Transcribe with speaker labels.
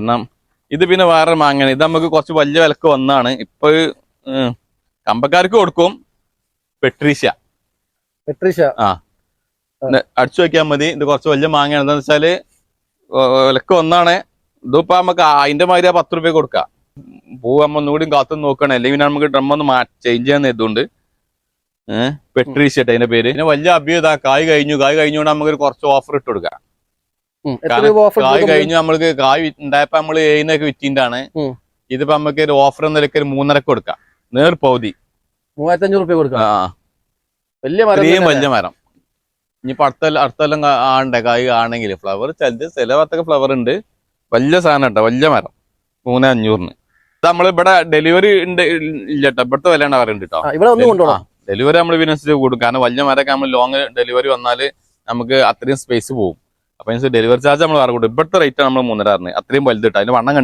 Speaker 1: കാരണം ഇത് പിന്നെ വേറെ മാങ്ങയാണ്. ഇത് നമുക്ക് കുറച്ച് വലിയ വിലക്ക് വന്നാണ്. ഇപ്പൊ കമ്പക്കാർക്ക് കൊടുക്കും. പെട്രീഷ്യ ആ അടിച്ചു വെക്കാൻ മതി. ഇത് കുറച്ച് വലിയ മാങ്ങയാണ്. എന്താന്ന് വെച്ചാല് വിലക്ക് വന്നാണ്. ഇതിപ്പോ നമുക്ക് അതിന്റെ മാതിരി 10 രൂപ കൊടുക്കാം. പൂവമ്മ ഒന്നുകൂടി കാത്തു നോക്കണേ, അല്ലെങ്കിൽ നമുക്ക് ഡ്രം ഒന്ന് ചേഞ്ച് ചെയ്യാൻ ഇതുകൊണ്ട്. പെട്രീഷ്യ അതിന്റെ പേര്. പിന്നെ വലിയ അഭ്യത കായ് കഴിഞ്ഞുകൊണ്ട് നമുക്ക് കുറച്ച് ഓഫർ ഇട്ട് കൊടുക്കാം. കായ് കഴിഞ്ഞു നമ്മൾക്ക് കായ് ഉണ്ടായപ്പോ നമ്മള് 7 വിറ്റിന്റാണ്. ഇതിപ്പോ നമുക്ക് ഒരു ഓഫർ നിലയ്ക്ക് ഒരു 3.5 കൊടുക്കാം. നേർ പൗതി
Speaker 2: 3500 രൂപ കൊടുക്കാം.
Speaker 1: വലിയ മരം. ഇനിയിപ്പോ അടുത്തെല്ലാം ആണ്ടേ കായ് ആണെങ്കിൽ ഫ്ലവർ ചില ഭാഗത്തൊക്കെ ഫ്ലവർ ഉണ്ട്. വലിയ സാധനം കേട്ടോ, വലിയ മരം. 3,500 ഇത് നമ്മളിവിടെ ഡെലിവറി ഉണ്ട് ഇല്ല കേട്ടോ. ഇവിടുത്തെ വിലയാണ് പറയുന്നുണ്ട് കേട്ടോ. ഡെലിവറി നമ്മൾ ഇതിനനുസരിച്ച് കൂടും. കാരണം വലിയ മരമൊക്കെ നമ്മൾ ലോങ് ഡെലിവറി വന്നാൽ നമുക്ക് അത്രയും സ്പേസ് പോകും. അപ്പൊ ഡെലിവറി ചാർജ് നമ്മൾ വേറെ കൂടും. ഇവിടുത്തെ റേറ്റ് നമ്മൾ 3.5 അത്രയും വലുത് കിട്ടും. അതിന്റെ വണ്ണം